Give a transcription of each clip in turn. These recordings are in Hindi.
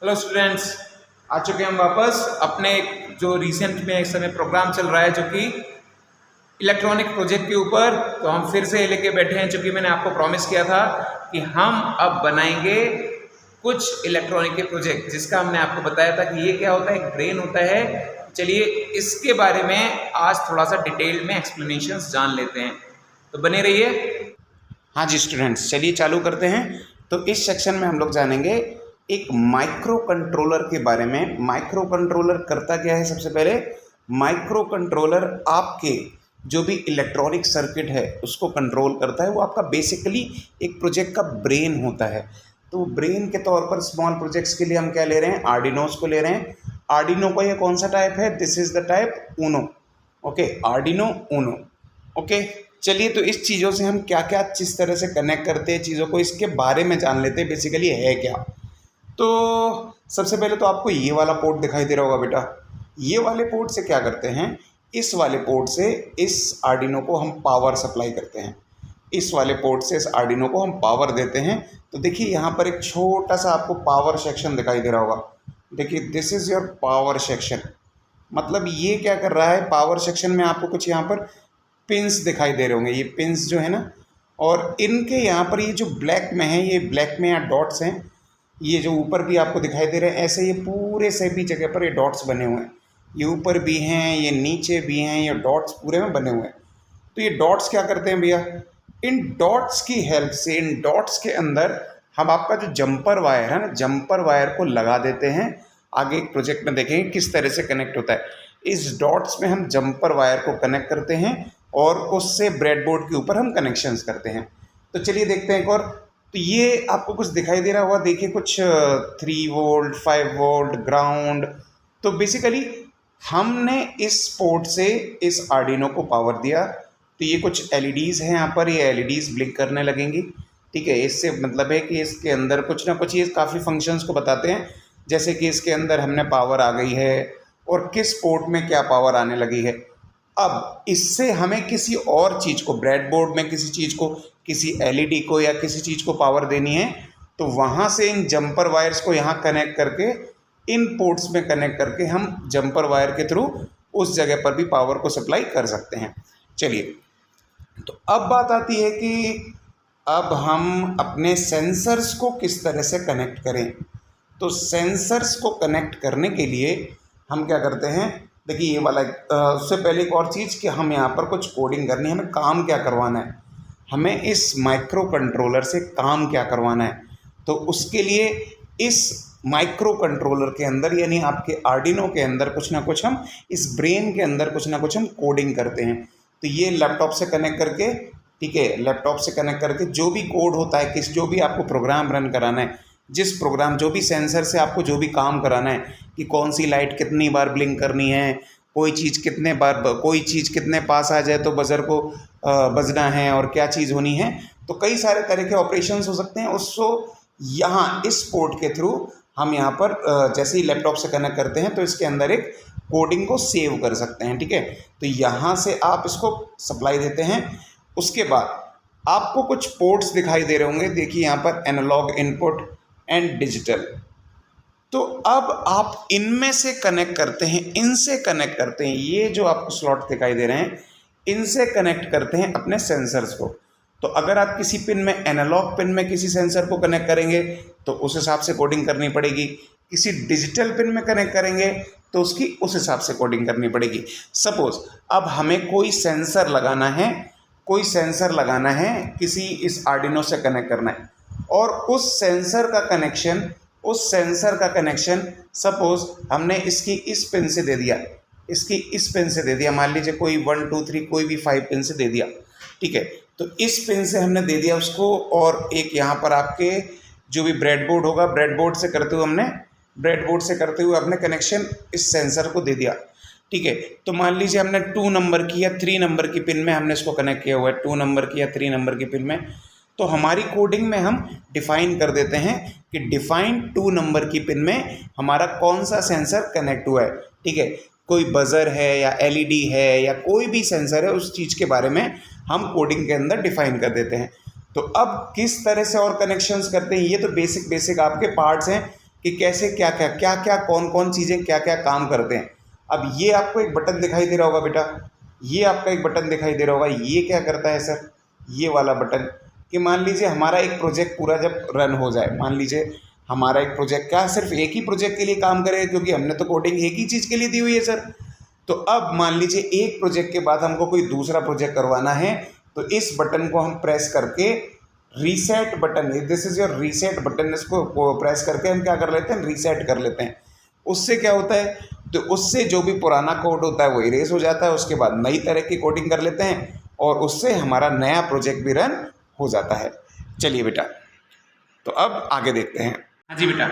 हेलो स्टूडेंट्स, आ चुके हैं हम वापस अपने जो रिसेंट में इस समय प्रोग्राम चल रहा है जो कि इलेक्ट्रॉनिक प्रोजेक्ट के ऊपर। तो हम फिर से लेके बैठे हैं, चूँकि मैंने आपको प्रॉमिस किया था कि हम अब बनाएंगे कुछ इलेक्ट्रॉनिक के प्रोजेक्ट, जिसका हमने आपको बताया था कि ये क्या होता है, एक ब्रेन होता है। चलिए इसके बारे में आज थोड़ा सा डिटेल में एक्सप्लेनेशंस जान लेते हैं, तो बने रहिए। हाँ जी स्टूडेंट्स, चलिए चालू करते हैं। तो इस सेक्शन में हम लोग जानेंगे एक माइक्रो कंट्रोलर के बारे में। माइक्रो कंट्रोलर करता क्या है? सबसे पहले माइक्रो कंट्रोलर आपके जो भी इलेक्ट्रॉनिक सर्किट है उसको कंट्रोल करता है। वो आपका बेसिकली एक प्रोजेक्ट का ब्रेन होता है। तो ब्रेन के तौर पर स्मॉल प्रोजेक्ट्स के लिए हम क्या ले रहे हैं? आर्डिनोस को ले रहे हैं। आर्डिनो का ये कौन सा टाइप है? This is the type Uno. Okay, Arduino Uno. Okay, चलिए तो इस चीज़ों से हम क्या क्या किस तरह से कनेक्ट करते हैं चीज़ों को, इसके बारे में जान लेते हैं बेसिकली है क्या। तो सबसे पहले तो आपको ये वाला पोर्ट दिखाई दे रहा होगा बेटा। ये वाले पोर्ट से क्या करते हैं? इस वाले पोर्ट से इस आर्डिनो को हम पावर सप्लाई करते हैं। इस वाले पोर्ट से इस आर्डिनो को हम पावर देते हैं। तो देखिए यहाँ पर एक छोटा सा आपको पावर सेक्शन दिखाई दे रहा होगा। देखिए this is your power section. मतलब ये क्या कर रहा है? पावर सेक्शन में आपको कुछ यहाँ पर पिंस दिखाई दे रहे होंगे। ये पिंस जो है ना, और इनके यहाँ पर ये जो ब्लैक में है, ये ब्लैक में यहाँ डॉट्स हैं। ये जो ऊपर भी आपको दिखाई दे रहे हैं, ऐसे ये पूरे सभी जगह पर ये डॉट्स बने हुए हैं। ये ऊपर भी हैं, ये नीचे भी हैं, ये डॉट्स पूरे में बने हुए हैं। तो ये डॉट्स क्या करते हैं भैया? इन डॉट्स की हेल्प से, इन डॉट्स के अंदर हम आपका जो जंपर वायर है ना, जंपर वायर को लगा देते हैं। आगे एक प्रोजेक्ट में देखेंगे किस तरह से कनेक्ट होता है। इस डॉट्स में हम जंपर वायर को कनेक्ट करते हैं और उससे ब्रेडबोर्ड के ऊपर हम कनेक्शंस करते हैं। तो चलिए देखते हैं एक और। तो ये आपको कुछ दिखाई दे रहा होगा, देखिए कुछ 3 वोल्ट 5 वोल्ट ग्राउंड। तो बेसिकली हमने इस पोर्ट से इस आर्डिनो को पावर दिया। तो ये कुछ एलईडीज़ हैं यहाँ पर, ये एलईडीज़ ब्लिंक करने लगेंगी। ठीक है, इससे मतलब है कि इसके अंदर कुछ ना कुछ ये काफ़ी फंक्शंस को बताते हैं, जैसे कि इसके अंदर हमने पावर आ गई है और किस पोर्ट में क्या पावर आने लगी है। अब इससे हमें किसी और चीज़ को, ब्रेडबोर्ड में किसी चीज़ को, किसी एलईडी को या किसी चीज़ को पावर देनी है, तो वहाँ से इन जंपर वायर्स को यहाँ कनेक्ट करके, इन पोर्ट्स में कनेक्ट करके हम जंपर वायर के थ्रू उस जगह पर भी पावर को सप्लाई कर सकते हैं। चलिए, तो अब बात आती है कि अब हम अपने सेंसर्स को किस तरह से कनेक्ट करें। तो सेंसर्स को कनेक्ट करने के लिए हम क्या करते हैं? देखिए ये वाला उससे पहले एक और चीज़ कि हम यहाँ पर कुछ कोडिंग करनी है। हमें काम क्या करवाना है? हमें इस माइक्रो कंट्रोलर से काम क्या करवाना है? तो उसके लिए इस माइक्रो कंट्रोलर के अंदर, यानी आपके आर्डिनो के अंदर कुछ ना कुछ हम, इस ब्रेन के अंदर कुछ ना कुछ हम कोडिंग करते हैं। तो ये लैपटॉप से कनेक्ट करके, ठीक है, लैपटॉप से कनेक्ट करके जो भी कोड होता है, जो भी आपको प्रोग्राम रन कराना है, जिस प्रोग्राम, जो भी सेंसर से आपको जो भी काम कराना है कि कौन सी लाइट कितनी बार ब्लिंक करनी है, कोई चीज़ कितने बार, कोई चीज़ कितने पास आ जाए तो बज़र को बजना है, और क्या चीज़ होनी है। तो कई सारे तरह के ऑपरेशंस हो सकते हैं। उसको यहाँ इस पोर्ट के थ्रू हम यहाँ पर जैसे ही लैपटॉप से कनेक्ट करते हैं तो इसके अंदर एक कोडिंग को सेव कर सकते हैं। ठीक है, तो यहाँ से आप इसको सप्लाई देते हैं। उसके बाद आपको कुछ पोर्ट्स दिखाई दे रहे होंगे। देखिए यहाँ पर एनालॉग इनपुट एंड डिजिटल। तो अब आप इनमें से कनेक्ट करते हैं, इनसे कनेक्ट करते हैं। ये जो आपको स्लॉट दिखाई दे रहे हैं, इनसे कनेक्ट करते हैं अपने सेंसर्स को। तो अगर आप किसी पिन में, एनालॉग पिन में किसी सेंसर को कनेक्ट करेंगे तो उस हिसाब से कोडिंग करनी पड़ेगी। किसी डिजिटल पिन में कनेक्ट करेंगे तो उसकी उस हिसाब से कोडिंग करनी पड़ेगी। सपोज अब हमें कोई सेंसर लगाना है, कोई सेंसर लगाना है, किसी इस आर्डिनो से कनेक्ट करना है, और उस सेंसर का कनेक्शन सपोज हमने इसकी इस पिन से दे दिया, इसकी इस पिन से दे दिया। मान लीजिए कोई 1 2 3 कोई भी 5 पिन से दे दिया। ठीक है, तो इस पिन से हमने दे दिया उसको, और एक यहाँ पर आपके जो भी ब्रेडबोर्ड होगा, ब्रेडबोर्ड से करते हुए अपने कनेक्शन इस सेंसर को दे दिया। ठीक है, तो मान लीजिए हमने 2 नंबर की या 3 नंबर की पिन में हमने इसको कनेक्ट किया हुआ है, 2 नंबर की या 3 नंबर की पिन में। तो हमारी कोडिंग में हम डिफाइन कर देते हैं कि डिफाइन 2 नंबर की पिन में हमारा कौन सा सेंसर कनेक्ट हुआ है। ठीक है, कोई बज़र है या एलईडी है या कोई भी सेंसर है, उस चीज़ के बारे में हम कोडिंग के अंदर डिफाइन कर देते हैं। तो अब किस तरह से और कनेक्शंस करते हैं, ये तो बेसिक आपके पार्ट्स हैं कि कैसे क्या क्या कौन कौन चीज़ें क्या क्या काम करते हैं। अब ये आपको एक बटन दिखाई दे रहा होगा बेटा, ये आपका एक बटन दिखाई दे रहा होगा, ये क्या करता है सर, ये वाला बटन, कि मान लीजिए हमारा एक प्रोजेक्ट पूरा जब रन हो जाए, मान लीजिए हमारा एक प्रोजेक्ट क्या सिर्फ एक ही प्रोजेक्ट के लिए काम करेगा, क्योंकि हमने तो कोडिंग एक ही चीज़ के लिए दी हुई है सर। तो अब मान लीजिए एक प्रोजेक्ट के बाद हमको कोई दूसरा प्रोजेक्ट करवाना है, तो इस बटन को हम प्रेस करके reset button, this is your reset button, इसको प्रेस करके हम क्या कर लेते हैं, रीसेट कर लेते हैं। उससे क्या होता है, तो उससे जो भी पुराना कोड होता है वो इरेज हो जाता है, उसके बाद नई तरह की कोडिंग कर लेते हैं और उससे हमारा नया प्रोजेक्ट भी रन हो जाता है। चलिए बेटा, तो अब आगे देखते हैं। हाँ जी बेटा,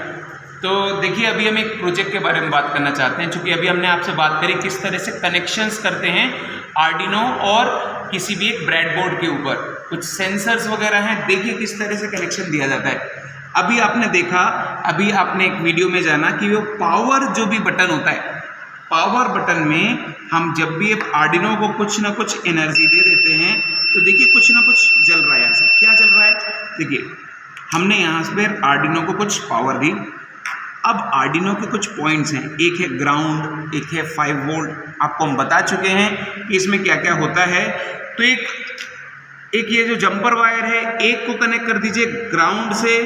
तो देखिए अभी हम एक प्रोजेक्ट के बारे में बात करना चाहते हैं, क्योंकि अभी हमने आपसे बात करी किस तरह से कनेक्शंस करते हैं आर्डिनो और किसी भी एक ब्रेडबोर्ड के ऊपर, कुछ सेंसर्स वगैरह हैं, देखिए किस तरह से कनेक्शन दिया जाता है। अभी आपने देखा, अभी आपने एक वीडियो में जाना कि वो पावर जो भी बटन होता है, पावर बटन में हम जब भी आर्डिनो को कुछ ना कुछ एनर्जी दे देते हैं, तो देखिए कुछ ना कुछ जल रहा है। यहाँ से क्या जल रहा है, देखिए हमने यहाँ से आर्डिनो को कुछ पावर दी। अब आर्डिनो के कुछ पॉइंट्स हैं, एक है ग्राउंड, एक है 5 वोल्ट, आपको हम बता चुके हैं कि इसमें क्या क्या होता है। तो एक ये जो जंपर वायर है, एक को कनेक्ट कर दीजिए ग्राउंड से,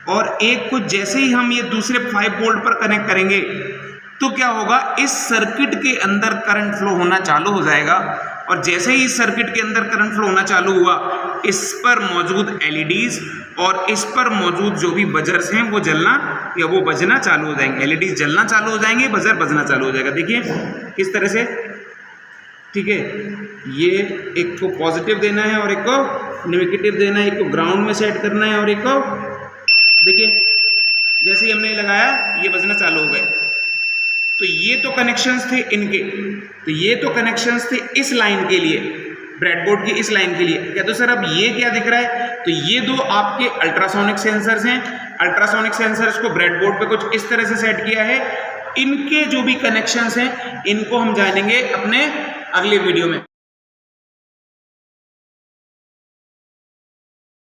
और एक को जैसे ही हम ये दूसरे 5 वोल्ट पर कनेक्ट करेंगे तो क्या होगा, इस सर्किट के अंदर करंट फ्लो होना चालू हो जाएगा। और जैसे ही इस सर्किट के अंदर करंट फ्लो होना चालू हुआ, इस पर मौजूद एलईडीज और इस पर मौजूद जो भी बजर्स हैं वो जलना या वो बजना चालू हो जाएंगे। एलईडीज जलना चालू हो जाएंगे, बजर बजना चालू हो जाएगा। देखिए किस तरह से, ठीक है, ये एक को पॉजिटिव देना है और एक को नेगेटिव देना है, एक को ग्राउंड में सेट करना है और एक को, देखिए जैसे ही हमने लगाया ये बजना चालू हो गए। तो ये तो कनेक्शंस थे इनके, तो ये तो कनेक्शंस थे इस लाइन के लिए, ब्रेडबोर्ड की इस लाइन के लिए। क्या तो सर अब ये क्या दिख रहा है, तो ये दो आपके अल्ट्रासोनिक सेंसर्स हैं। अल्ट्रासोनिक सेंसर्स को ब्रेडबोर्ड पे कुछ इस तरह से सेट किया है। इनके जो भी कनेक्शंस हैं इनको हम जानेंगे अपने अगले वीडियो में।